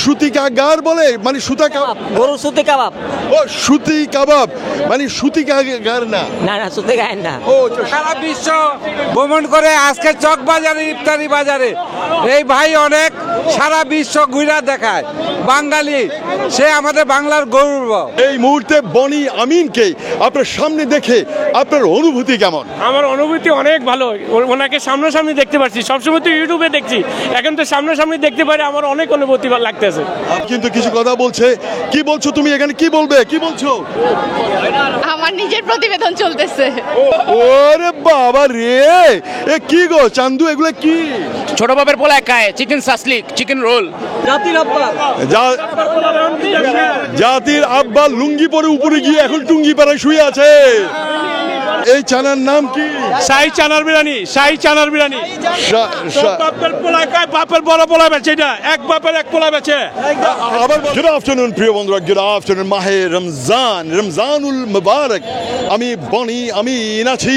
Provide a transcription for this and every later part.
সুতি কাগার বলে, মানে সুতা কাবাব, গরুর সুতি কাবাব। ও সুতি কাবাব, মানে সুতি কাগার না? না না, সুতি গায়ের না। ও সারা বিশ্ব ভ্রমণ করে আজকে চক বাজারে, ইফতারি বাজারে এই ভাই অনেক সারা বিশ্ব ঘুরা দেখায়। বাঙালি, সে আমাদের বাংলার গৌরব। এই মুহূর্তে বনি আমিনকে আপনার সামনে দেখে আপনার অনুভূতি কেমন? আমার অনুভূতি অনেক ভালো। ওনাকে সামনাসামনি দেখতে পাচ্ছি, সবসময় তো ইউটিউবে দেখছি, এখন তো সামনাসামনি দেখতে পারি, আমার অনেক অনুভূতি লাগতেছে। কিন্তু কিছু কথা বলছে, কি বলছো তুমি এখানে, কি বলবে, কি বলছো? আমার নিজের প্রতিবেদন চলতেছে। ওরে বাবা রে, এ কি গো চান্দু, এগুলো কি? ছোট বাপের পোলায় খায় চিকেন সাসলিক, চিকেন রোল। জাতির আব্বা লুঙ্গি পরে উপরে গিয়ে এখন টুঙ্গি পাড়ায় শুয়ে আছে। এই চানার নাম কি? শাহী চানার বিরিয়ানি, শাহী চানার বিরিয়ানি। বাপের পোলা খায়, বাপের বড় পোলা বেচে, এটা এক বাপের এক পোলা বেচে। আবার গুড আফটারনুন প্রিয় বন্ধুরা, গুড আফটারনুন। মাহে রমজান, রমজানুল মুবারক। আমি বনি আমিন আছি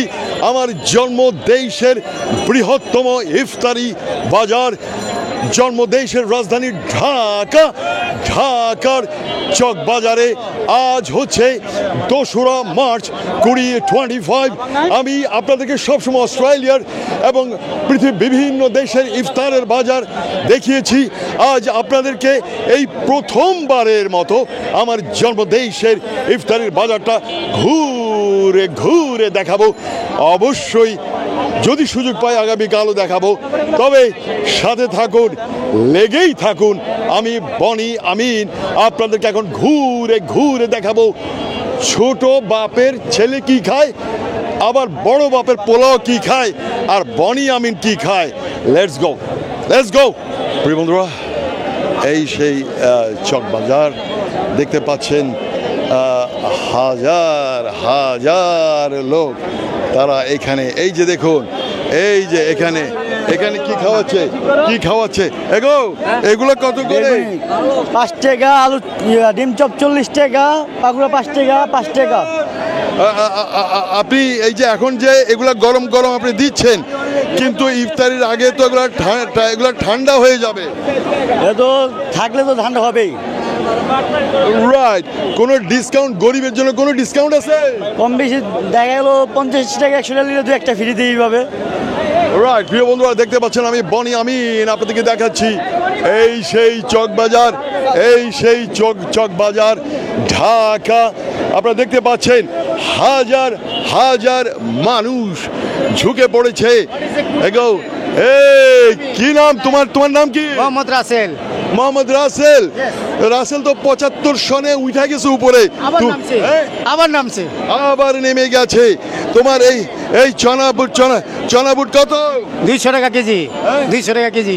আমার জন্মদেশের বৃহত্তম ইফতারি বাজার, জন্মদেশের রাজধানী ঢাকা, ঢাকার চক বাজারে। আজ হচ্ছে 2রা মার্চ 2025। আমি আপনাদেরকে সবসময় অস্ট্রেলিয়ার এবং পৃথিবীর বিভিন্ন দেশের ইফতারের বাজার দেখিয়েছি। আজ আপনাদেরকে এই প্রথমবারের মতো আমার জন্মদেশের ইফতারের বাজারটা ঘুরে ঘুরে দেখাবো। অবশ্যই যদি সুযোগ পাই আগামীকালও দেখাবো, তবে সাথে থাকুন, লেগেই থাকুন। আমি বনি আমিন আপনাদেরকে এখন ঘুরে ঘুরে দেখাবো ছোট বাপের ছেলে কি খায়, আবার বড় বাপের পোলাও কি খায়, আর বনি আমিন কি খায়। Let's go, let's go. প্রিয় বন্ধুরা, এই সেই চক বাজার দেখতে পাচ্ছেন, হাজার হাজার লোক তারা এখানে। এই যে দেখুন, এই যে এখানে এখানে কি খাওয়াচ্ছে, কি খাওয়াচ্ছে এগো, এগুলো কত করে? 5 টাকা, আলু ডিম চপ 40 টাকা, পাকুড়া 5 টাকা, 5 টাকা। আপনি এই যে এখন যে এগুলা গরম গরম আপনি দিচ্ছেন, কিন্তু ইফতারির আগে তো এগুলা ঠান্ডা হয়ে যাবে। এ তো থাকলে তো ঠান্ডা হবেই। রাইট, কোনো ডিসকাউন্ট গরিবের জন্য কোনো ডিসকাউন্ট আছে? কম বেশি দেখা গেল 50 টাকা 100 টাকা নিলে 2-1টা ফ্রি দিয়েই পাবে। রাইট, প্রিয় বন্ধুরা দেখতে পাচ্ছেন আমি বনি আমিন আপনাদেরকে দেখাচ্ছি এই সেই চক বাজার, এই সেই চক বাজার ঢাকা। আপনারা দেখতে পাচ্ছেন হাজার হাজার মানুষ ঝুঁকে পড়েছে। এগো, এই কি নাম তোমার, তোমার নাম কি? মোহাম্মদ রাসেল। মোহাম্মদ রাসেল। রাসেল তো 75 সনে উঠে গেছে উপরে, আবার নামছে, আবার নেমে গেছে। তোমার এই এই চনা বুট কত? 200 টাকা কেজি। 200 টাকা কেজি।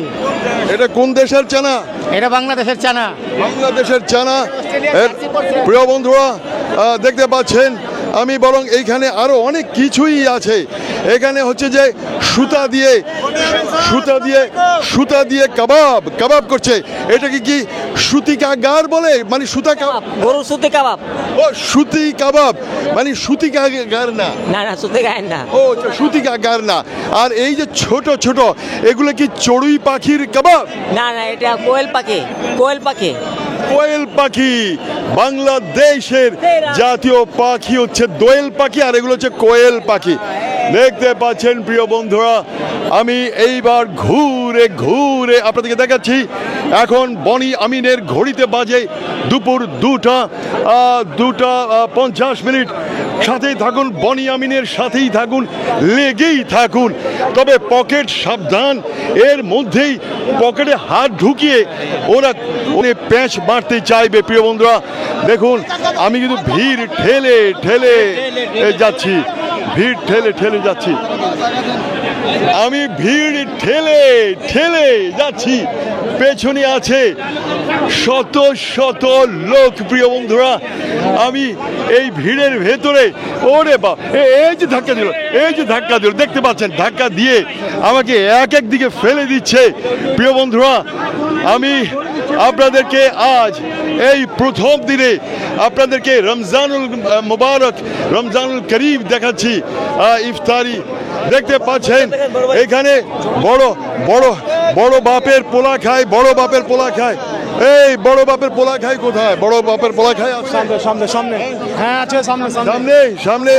এটা কোন দেশের চানা? এটা বাংলাদেশের চানা। বাংলাদেশের চানা। প্রিয় বন্ধুরা দেখতে পাচ্ছেন, আমি বরং এইখানে আরো অনেক কিছুই আছে। এখানে হচ্ছে যে সুতা দিয়ে কাবাব করছে। এটা কি সুতি কাগার বলে, মানে সুতা কাবাব, গরুর সুতি কাবাব। ও সুতি কাবাব, মানে সুতি কাগার না? না না, সুতি গায়ের না। ও সুতি কাগার না। আর এই যে ছোট ছোট এগুলো কি চড়ুই পাখির কাবাব? না না, এটা কোয়েল পাখি, কোয়েল পাখি। কোয়েল পাখি, বাংলাদেশের জাতীয় পাখি হচ্ছে দোয়েল পাখি, আর এগুলো হচ্ছে কোয়েল পাখি। দেখতে পাচ্ছেন প্রিয় বন্ধুরা, আমি এইবার ঘুরে ঘুরে আপনাদেরকে দেখাচ্ছি। এখন বনি আমিনের ঘড়িতে বাজে দুপুর 2:50। সাথেই থাকুন, বনি আমিনের সাথেই থাকুন, লেগেই থাকুন। তবে পকেট সাবধান, এর মধ্যেই পকেটে হাত ঢুকিয়ে ওরা প্যাঁচ মারতে চাইবে। প্রিয় বন্ধুরা দেখুন, আমি কিন্তু ভিড় ঠেলে ঠেলে যাচ্ছি, ভিড় ঠেলে ঠেলে যাচ্ছি, আমি ভিড় ঠেলে ঠেলে যাচ্ছি। পেছনে আছে শত শত লোক। প্রিয় বন্ধুরা, আমি এই ভিড়ের ভেতরে, ওরে বাপ, এই যে ধাক্কা দিল, এই যে ধাক্কা দিল, দেখতে পাচ্ছেন, ধাক্কা দিয়ে আমাকে এক দিকে ফেলে দিচ্ছে। প্রিয় বন্ধুরা, আমি আপনাদেরকে আজ এই প্রথম দিনে আপনাদেরকে রমজানুল মুবারক, রমজানুল করিম দেখাচ্ছি। ইফতারি দেখতে পাচ্ছেন, এখানে বড় বড় বড় বাপের পোলা খায়, বড় বাপের পোলা খায়। এই বড় বাপের পোলা খায় কোথায়? বড় বাপের পোলা খায় সামনে হ্যাঁ আছে সামনে সামনে সামনে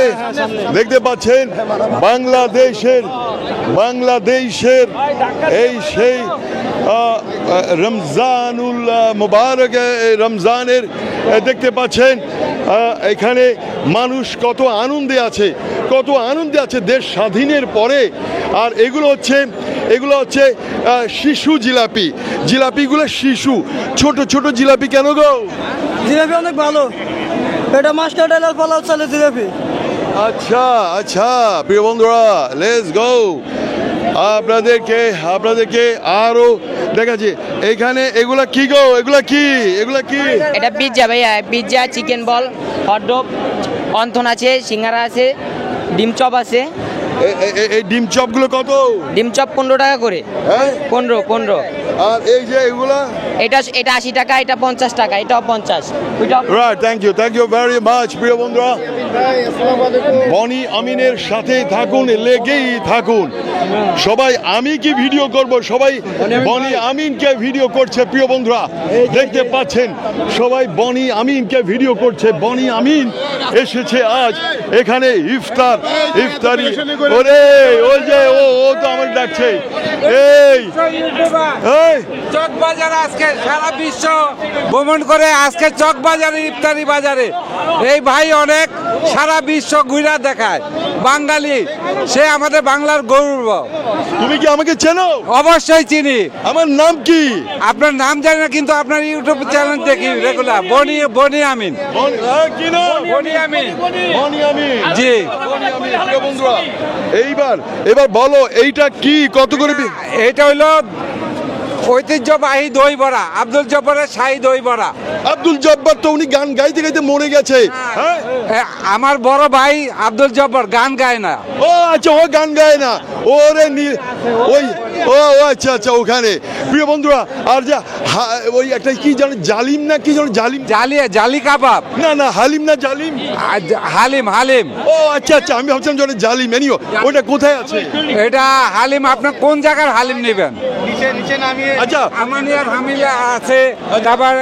দেখতে পাচ্ছেন বাংলাদেশের এই সেই রমজানুল মুবারক রমজানের দেখতে পাচ্ছেন এখানে মানুষ কত আনন্দে আছে দেশ স্বাধীনের পরে। আর এগুলো হচ্ছে শিশু জিলাপিগুলো শিশু ছোট ছোট জিলাপি। কেন গো? জিলাপি অনেক ভালো, এটা মাস্টার ডালের পোলাও চলে জিলাপি। আচ্ছা প্রিয় বন্ধুরা, লেটস গো। আপনাদেরকে আরো দেখাচ্ছি এখানে। এগুলা কি গো? এগুলা কি? এটা পিৎজা ভাইয়া, পিৎজা, চিকেন বল, হটডগ, অন্থন আছে, সিঙ্গারা আছে, ডিম চপ আছে। এই ডিম চপগুলো কত? ডিম চপ 15 টাকা করে। হ্যাঁ 15। আর এই যে এগুলা? এটা 80 টাকা, এটা 50 টাকা, এটাও 50। Right, thank you very much. প্রিয় বন্ধুরা, বনি আমিনের সাথে থাকুন, লেগেই থাকুন সবাই। আমি কি ভিডিও করব? সবাই বনি আমিনকে ভিডিও করছে। প্রিয় বন্ধুরা দেখতে পাচ্ছেন সবাই বনি আমিনকে ভিডিও করছে। বনি আমিন এসেছে আজ এখানে ইফতারি। ওরে ওই যে ও তো আমাকে ডাকছে। এই চকবাজার আজকে সারা বিশ্ব ভ্রমণ করে আজকে চকবাজারে ইফতারি বাজারে এই ভাই অনেক সারা বিশ্ব ঘুরা দেখায়। বাঙালি, সে আমাদের বাংলার গৌরব। তুমি কি আমাকে চেনো? অবশ্যই চিনি। আমার নাম কি? আপনার নাম জানি না, কিন্তু আপনার ইউটিউব চ্যানেল দেখি রেগুলার। বনি আমিন। বনি আমিন জি। প্রিয় বন্ধুরা এবার বলো এইটা কি, কত করে? এটা হইলো ঐতিহ্যবাহী দই বড়া, আব্দুল জব্বারের শাহী দই বড়া। আব্দুল জব্বার তো উনি গান গাইতে গাইতে মরে গেছে। হ্যাঁ, আমার বড় ভাই আব্দুল জব্বার গান গায় না। ও আচ্ছা, ও গান গায় না। ওরে ওই ও আচ্ছা ওখানে। প্রিয় বন্ধুরা, আর যা ওই একটা কি জানো জালিম না কি জানো জালি কাবাব না হালিম না জালিম? হালিম। ও আচ্ছা আমি ভাবছিলাম যে জালিম। এনিও ওটা কোথায় আছে? এটা হালিম। আপনার কোন জায়গার হালিম নেবেন? নিচে নামিয়ে। আচ্ছা, আমানিয়ার হামিলা আছে। তারপর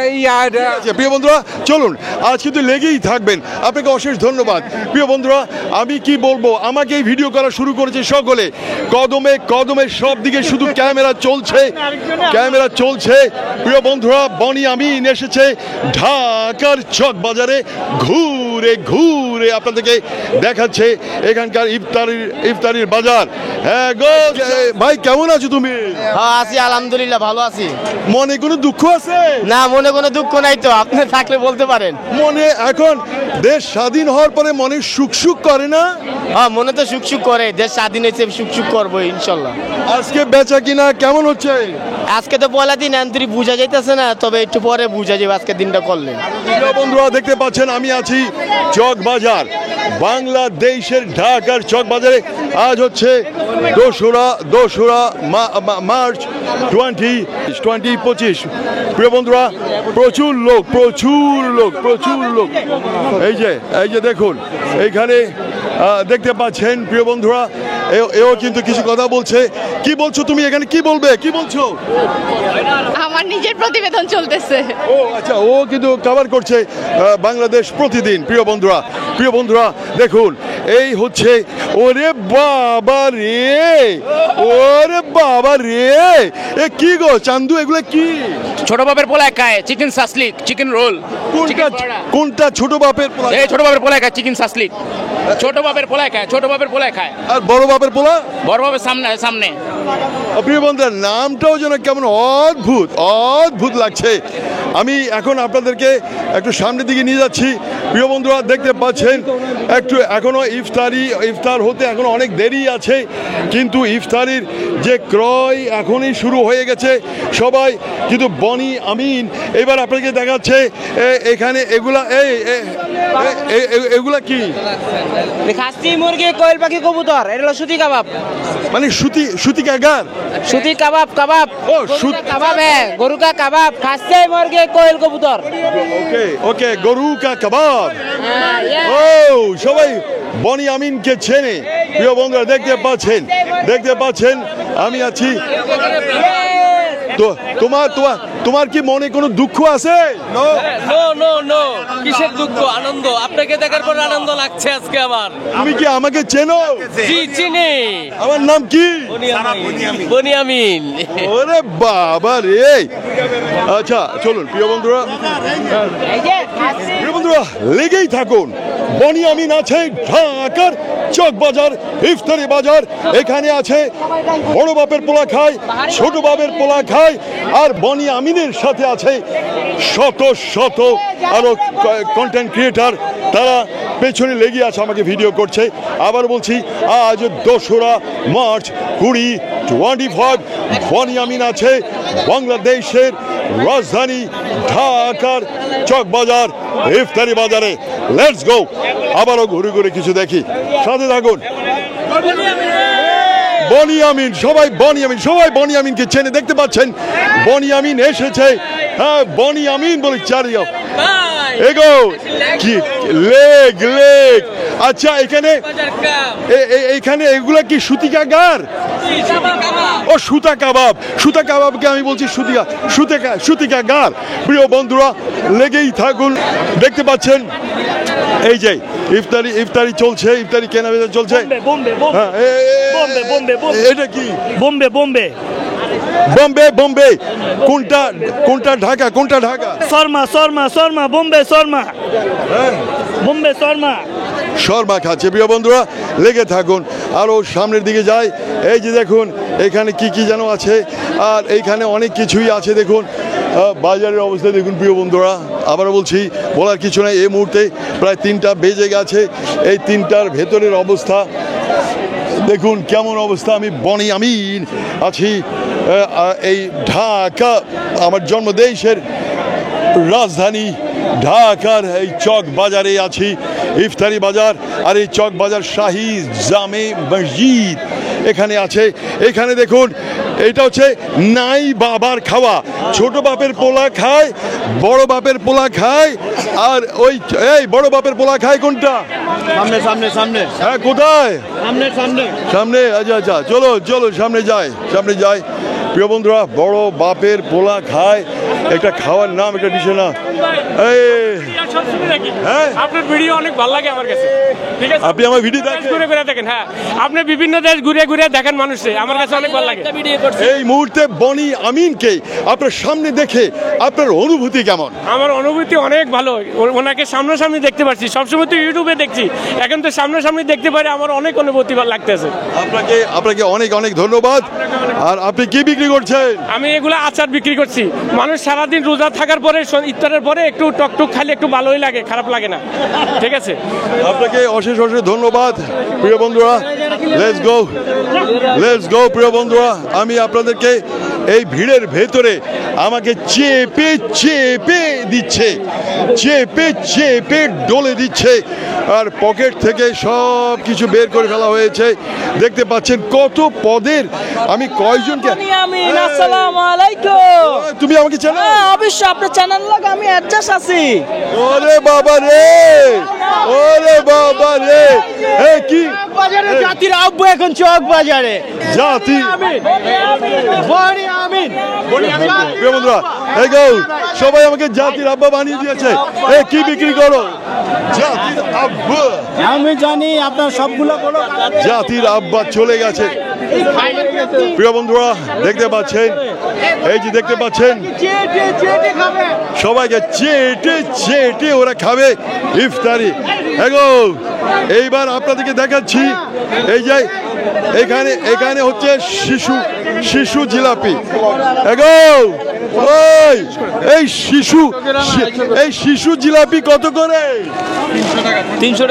প্রিয় বন্ধুরা চলুন, আজ কিন্তু লেগেই থাকবেন। আপনাকে অশেষ ধন্যবাদ। প্রিয় বন্ধুরা, আমি কি বলবো, আমাকে এই ভিডিও করা শুরু করেছে সকলে। কদমে সব দিকে শুধু ক্যামেরা চলছে। প্রিয় বন্ধুরা, বনি আমিন এসেছে ঢাকার চক বাজারে ঘুরে আপনাদেরকে দেখাচ্ছে এখানকার ইফতারির বাজার। হ্যাঁ গো ভাই, কেমন আছো তুমি? হ্যাঁ আছি, আলহামদুলিল্লাহ ভালো আছি। মনে কোনো দুঃখ আছে? না, মনে কোনো দুঃখ নাই তো, আপনি থাকলে বলতে পারেন। মনে এখন দেশ স্বাধীন হওয়ার পরে মনে সুখ করে না? হ্যাঁ, মনে তো সুখ করে। দেশ স্বাধীন হয়েছে, সুখ করবো ইনশাল্লাহ। আজকে বেচা কিনা কেমন হচ্ছে? আজকে তো পয়লা দিন, এন্তরি বুঝা যাইতেছে না, তবে একটু পরে বুঝা যাবে আজকে দিনটা করলে। বন্ধুরা দেখতে পাচ্ছেন আমি আছি চক বাজার, বাংলাদেশের ঢাকার চক বাজারে। আজ হচ্ছে দোসরা মার্চ 2025। প্রিয় বন্ধুরা, প্রচুর লোক। এই যে দেখুন এইখানে দেখতে পাচ্ছেন। প্রিয় বন্ধুরা, এও কিন্তু কিছু কথা বলছে। কি বলছো তুমি এখানে? কি বলছো? আমার নিজের প্রতিবেদন চলতেছে। ও আচ্ছা, ও কিন্তু কভার করছে বাংলাদেশ প্রতিদিন। প্রিয় বন্ধুরা দেখুন, এই হচ্ছে ওরে বাবা রে, এ কি গো চান্দু, এগুলো কি? ছোট বাপের পোলা খায় চিকেন সাসলিক, চিকেন রোল। কোনটা ছোট বাপের পোলা? এই ছোট বাপের পোলা খায় চিকেন সাসলিক। ছোট বাপের পোলা খায়। আর বড় বাপের পোলা? বড় বাপের সামনে। প্রিয় বন্ধুরা, নামটাও যেন কেমন অদ্ভুত লাগছে। আমি এখন আপনাদেরকে একটু সামনের দিকে নিয়ে যাচ্ছি। প্রিয় বন্ধুরা দেখতে পাচ্ছেন এখনো ইফতার হতে এখনো অনেক দেরি আছে, কিন্তু ইফতারির যে ক্রয় এখনই শুরু হয়ে গেছে সবাই। কিন্তু বনি আমিন এবার আপনাকে দেখাচ্ছে এখানে এগুলা কি? খাসি, মুরগি, কোয়েল পাখি, কবুতর। এটা হলো সুতি কাবাব। মানে সুতি কাগার? সুতি কাবাব। ও সুতি কাবাব, হ্যাঁ, গরু কা কাবাব, খাসি, মুরগি, কোয়েল, কবুতর। ওকে গরু কা কাবাব। ও সবাই বনি আমিনকে চেনে। প্রিয় বন্ধুরা দেখতে পাচ্ছেন আমি আছি তো তোমার কি মনে কোনো দুঃখ আছে? নো নো নো, কিসের দুঃখ, আনন্দ। আপনাকে দেখার পর আনন্দ লাগছে আজকে আমার। তুমি কি আমাকে চেনো? জি চিনি। আমার নাম কি? বনিয়ামিন। ওরে বাবা রে। আচ্ছা চলুন প্রিয় বন্ধুরা, লেগেই থাকুন। বনিয়ামিন আছে ঢাকার চক বাজার, ইফতারি বাজার। এখানে আছে বড় বাপের পোলা খায়, ছোট বাপের পোলা খায়, আর বনিয়ামিনের সাথে আছে শত শত আরো কন্টেন্ট ক্রিয়েটার। তারা পেছনে লেগে আছে, আমাকে ভিডিও করছে। আবার বলছি, আজ 2রা মার্চ 2025 বনিয়ামিন আছে বাংলাদেশের রাজধানী ঢাকার চক বাজার, ইফতারি বাজারে। লেটস গো, আবারও ঘুরে ঘুরে কিছু দেখি, সাথে থাকুন। বনিয়ামিন, সবাই বনিয়ামিনকে চেনে, দেখতে পাচ্ছেন বনিয়ামিন এসেছে। হ্যাঁ, বনিয়ামিন বলে চারিও এগো কি লেগ। আচ্ছা, এখানে এগুলা কি সুতিকা গার? ও সুতা কাবাবকে আমি বলছি সুতিকা গার। প্রিয় বন্ধুরা, লেগেই থাকুন। দেখতে পাচ্ছেন এই যে ইফতারি চলছে, ইফতারি কেনাবেচা চলছে। এটা কি? বোম্বে। কোনটা ঢাকা? শর্মা বোম্বে শর্মা খাচ্ছে। প্রিয় বন্ধুরা, লেগে থাকুন, আরো সামনের দিকে যাই। এই যে দেখুন এখানে কি যেন আছে, আর এইখানে অনেক কিছুই আছে। দেখুন বাজারের অবস্থা দেখুন প্রিয় বন্ধুরা। আবার বলছি, বলার কিছু নাই। এই মুহূর্তে প্রায় 3টা বেজে গেছে। এই 3টার ভেতরের অবস্থা দেখুন কেমন অবস্থা। আমি বনিয়ামিন আছি এই ঢাকা, আমার জন্মদেশের রাজধানী ঢাকার এই চক বাজারে আছি, ইফতারি বাজার। আর এই চক বাজার শাহী জামে মসজিদ এখানে আছে। এখানে দেখুন, এটা হচ্ছে নাই বাবার খাওয়া। ছোট বাপের পোলা খায়, বড় বাপের পোলা খায়। আর এই বড় বাপের পোলা খায় কোনটা? সামনে। হ্যাঁ, কোথায়? সামনে। আচ্ছা চলো সামনে যাই। প্রিয় বন্ধুরা, বড় বাপের পোলা খায়, একটা খাওয়ার নাম, একটা ডিশের নাম। আপনার ভিডিও অনেক ভালো লাগে আমার কাছে। ঠিক আছে, আপনি আমার ভিডিও ঘুরে দেখেন। হ্যাঁ, আপনি বিভিন্ন দেশ ঘুরে দেখেন মানুষে, আমার কাছে অনেক ভালো লাগে। এই মুহূর্তে বনিয়ামিনকে আপনার সামনে দেখে আপনার অনুভূতি কেমন? আমার অনুভূতি অনেক ভালো। ওনাকে সামনাসামনি দেখতে পাচ্ছি, সবসময় তো ইউটিউবে দেখছি, এখন তো সামনাসামনি দেখতে পারি, আমার অনেক অনুভূতি লাগতেছে। আপনাকে অনেক ধন্যবাদ। আর আপনি কি বিক্রি করছেন? আমি এগুলো আচার বিক্রি করছি। মানুষ সারাদিন রোজা থাকার পরে, ইফতারের পরে একটু টকটক খালি একটু ভালোই লাগে, খারাপ লাগে না। ঠিক আছে, আপনাকে অশেষ ধন্যবাদ। প্রিয় বন্ধুরা, লেটস গো। প্রিয় বন্ধুরা, আমি আপনাদেরকে এই ভিড়ের ভেতরে আমাকে চেপে দিচ্ছে, চেপে ডলে দিচ্ছে। আর পকেট থেকে সব কিছু বের করে ফেলা হয়েছে। দেখতে পাচ্ছেন কত পদের। আমি কয়জনকে? আসসালামু আলাইকুম। তুমি আমাকে চেনো? অবশ্যই, আপনার চ্যানেল লাগে আমি অ্যাডজাস্ট আছি। ওরে বাবা রে। কি বাজারে জাতির আব্বু এখন চক বাজারে। বন্ধুরা, সবাই আমাকে জাতির আব্বা বানিয়ে দিয়েছে। কি বিক্রি করো? জাতির আব্বা। আমি জানি আপনার সবগুলো বলো। জাতির আব্বা চলে গেছে। প্রিয় বন্ধুরা, দেখতে পাচ্ছেন সবাইকে চেটে ওরা খাবে ইফতারি। এইবার আপনাদেরকে দেখাচ্ছি, এই যে এখানে হচ্ছে শিশু জিলাপি। এই শিশু জিলাপি কত করে? 300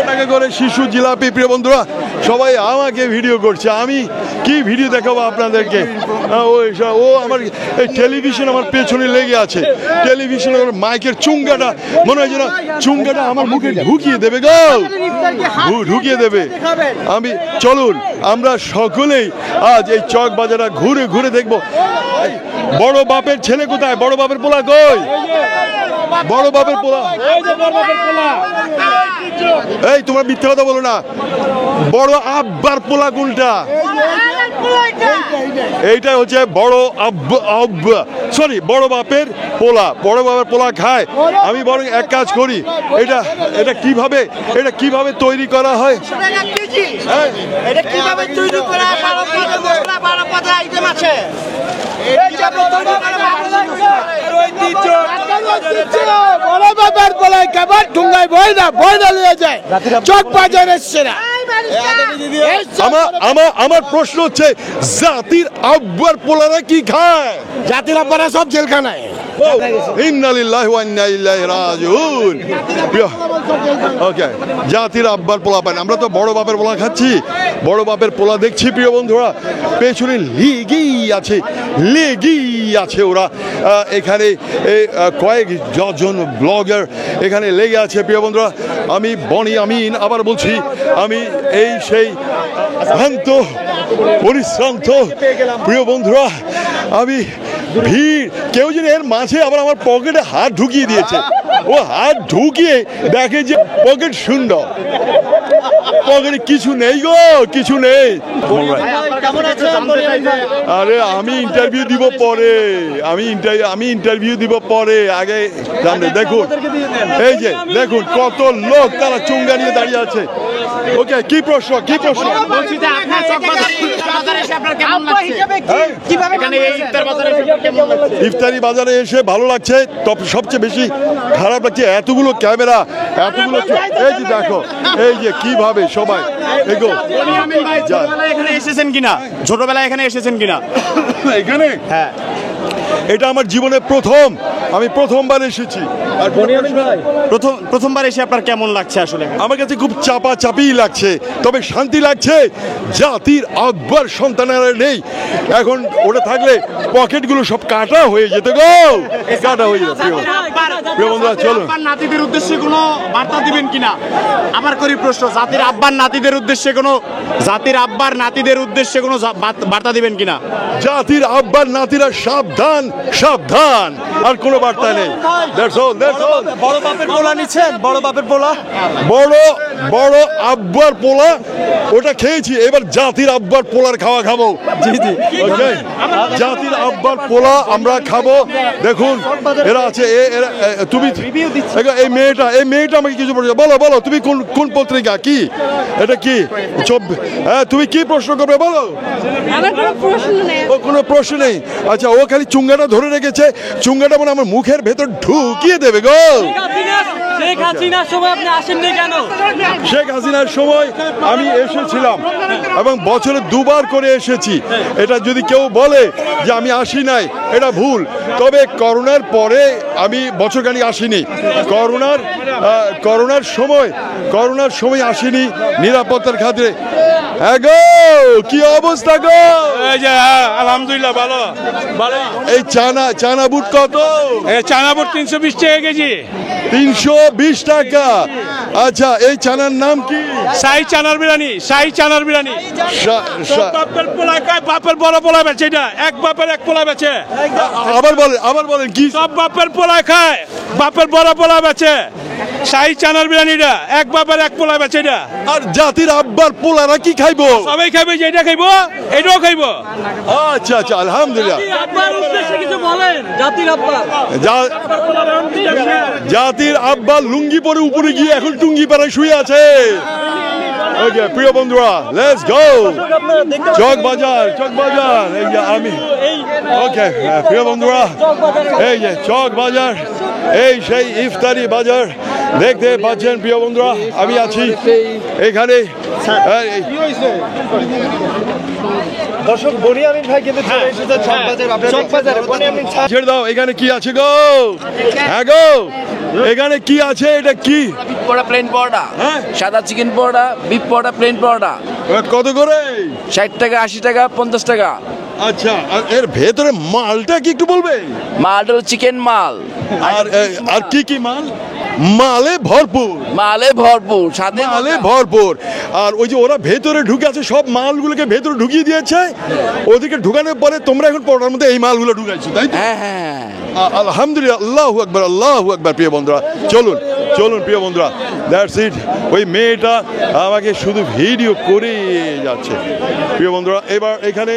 টাকা করে শিশু জিলাপি। প্রিয় বন্ধুরা, সবাই আমাকে ভিডিও করছে, আমি কি ভিডিও দেখাবো আপনাদেরকে? ও আমার এই টেলিভিশন আমার পেছনে লেগে আছে। টেলিভিশনের মাইকের চুঙ্গাটা মনে হয় যেন চুঙ্গাটা আমার মুখে ঢুকিয়ে দেবে ঢুকিয়ে দেবে। চলুন আমরা সকলেই আজ এই চক বাজারটা ঘুরে দেখবো। বড় বাপের ছেলে কোথায়? বড় বাপের পোলা কই? বড় বাপের পোলা এই তোমরা মিথ্যে কথা বলো না। বড় আব্বার পোলা কোনটা? এইটা হচ্ছে বড় সরি বড় বাপের পোলা। বড় বাপের পোলা খায়। আমি বরং এক কাজ করি, এটা এটা কিভাবে তৈরি করা হয়? হ্যাঁ? আমার প্রশ্ন হচ্ছে জাতির আব্বার পোলারা কি খায়? জাতির আব্বারা সব জেলখানায়। ইন্না লিল্লাহি ওয়া ইন্না ইলাইহি রাজিউন। ওকে, জাতির আব্বার পোলা পান। আমরা তো বড় বাপের পোলা খাচ্ছি, বড় বাপের পোলা দেখছি প্রিয় বন্ধুরা। পেছনে লেগেই আছে ওরা। এখানে কয়েক ডজন ব্লগার এখানে লেগে আছে প্রিয় বন্ধুরা। আমি বনি আমিন আবার বলছি, আমি এই সেই ভ্রান্ত পরিশ্রান্ত প্রিয় বন্ধুরা। আমি ভিড়, কেউ যেন এর মাঝে আবার আমার পকেটে হাত ঢুকিয়ে দিয়েছে। ও হাত ঢুকিয়ে দেখে যে পকেট শূন্য, পকেটে কিছু নেই গো, কিছু নেই। আরে আমি ইন্টারভিউ দিব পরে, আমি ইন্টারভিউ দিব পরে, আগে জানবে। দেখুন এই যে দেখুন কত লোক, তারা চুঙ্গা নিয়ে দাঁড়িয়ে আছে। ওকে, কি প্রশ্ন? ইফতারি বাজারে এসে ভালো লাগছে, তবে সবচেয়ে বেশি খারাপ লাগছে এতগুলো ক্যামেরা, এতগুলো। এই যে দেখো, এই যে কিভাবে সবাই এখানে এসেছেন কিনা, ছোটবেলায় এখানে এসেছেন কিনা? এখানে হ্যাঁ, এটা আমার জীবনে আমি প্রথমবার এসেছি। আর প্রথমবার এসে আপনার কেমন লাগছে? আসলে আমার কাছে খুব চাপি লাগছে, তবে শান্তি লাগছে। জাতির আব্বার সন্তানেরা নেই এখন, ওটা থাকলে পকেটগুলো সব কাটা হয়ে যেত গো, কাটা হয়ে যেত। প্রিয় বন্ধুরা চলুন, নাতিদের উদ্দেশ্যে কোনো বার্তা দিবেন কিনা? আমার করি প্রশ্ন, জাতির আব্বার নাতিদের উদ্দেশ্যে কোনো বার্তা দিবেন কিনা? জাতির আব্বার নাতিরা সাবধান, সাবধান, আর কোনো বার্তা নেই। বড় বাপের পোলা নিচ্ছেন? বড় বাপের পোলা, বড় আব্বার পোলা ওটা খেয়েছি, এবার জাতির আব্বার পোলার খাওয়া খাবো। ওকে, জাতির আব্বার পোলা আমরা খাবো। দেখুন এরা আছে, তুমি এই মেয়েটা আমাকে কিছু বলো, তুমি কোন পত্রিকা, কি এটা, কি তুমি কি প্রশ্ন করবে বলো? কোনো প্রশ্ন নেই। আচ্ছা, ও খালি চুঙ্গাটা ধরে রেখেছে, চুঙ্গাটা মানে আমার মুখের ভেতর ঢুকিয়ে দেবে গো। শেখ হাসিনার সময় আপনি আসেননি কেন? শেখ হাসিনার সময় আমি এসেছিলাম এবং বছরে 2 বার করে এসেছি। এটা যদি কেউ বলে যে আমি আসি নাই, এটা ভুল। তবে করোনার পরে আমি বছরখানিক আসিনি। করোনার সময় আসিনি নিরাপত্তার খাতিরে। হ্যাঁ গো, কি অবস্থা গো? আলহামদুলিল্লাহ ভালো। এই চানা বুট কত? চানা বুট 320 টাকা কেজি। 320 টাকা। আচ্ছা, এই চানার নাম কি? শাহী চানার বিরিয়ানি। বাপের পোলা খায়, বাপের বড় পোলা বেচে, এটা এক বাপের এক পোলা বেচে। আবার বলেন কি? সব বাপের পোলা খায়, বাপের বড় পোলা বেচে। শাহী চানার বিরিয়ানিটা এক বাপের এক পোলা বেচে এটা। আর জাতির আব্বার পোলারা কি খাইবো? সবাই খাইবে, যেটা খাইবো এটাও খাইবো। আচ্ছা, আলহামদুলিল্লাহ। জাতির আব্বা লুঙ্গি পরে উপরে গিয়ে এখন টুঙ্গি পাড়ায় শুয়ে আছে। ওকে প্রিয় বন্ধুরা, লেটস গো। চক বাজার। এই যে আমি, ওকে প্রিয় বন্ধুরা, এই যে চক বাজার, এই সেই ইফতারি বাজার দেখতে পাচ্ছেন প্রিয় বন্ধুরা। আমি আছি এখানে। দর্শক, বনি আমিন ভাই কিন্তু চলে এসেছে চকবাজারে। বনি আমিন ছেড়ে দাও, এখানে কি আছে গো? হ্যাঁ গো, এখানে কি আছে? এটা কি? প্লেন পরোটা, সাদা চিকেন পরোটা, বিফ পরোটা, প্লেন পরোটা। কত করে? 60 টাকা, 80 টাকা, 50 টাকা। আচ্ছা, আর এর ভেতরে মালটা কি একটু বলবে? মালটা চিকেন মাল। আর কি মাল? মালে ভরপুর, মালে ভরপুর, সাথে মালে ভরপুর। আর ওই যে ওরা ভেতরে ঢুকে আছে, সব মালগুলোকে ভেতরে ঢুকিয়ে দিয়েছে, ওদিকে ঢুকানোর পরে তোমরা এখন পরোটার মধ্যে এই মালগুলো ঢুকাইছো, তাই তো? হ্যাঁ হ্যাঁ আলহামদুলিল্লাহ, আল্লাহু আকবার, আল্লাহু আকবার। প্রিয় বন্ধুরা, চলুন চলুন প্রিয় বন্ধুরা, দ্যাটস ইট। ওই মেয়েটা আমাকে শুধু ভিডিও করে যাচ্ছে। প্রিয় বন্ধুরা, এবার এখানে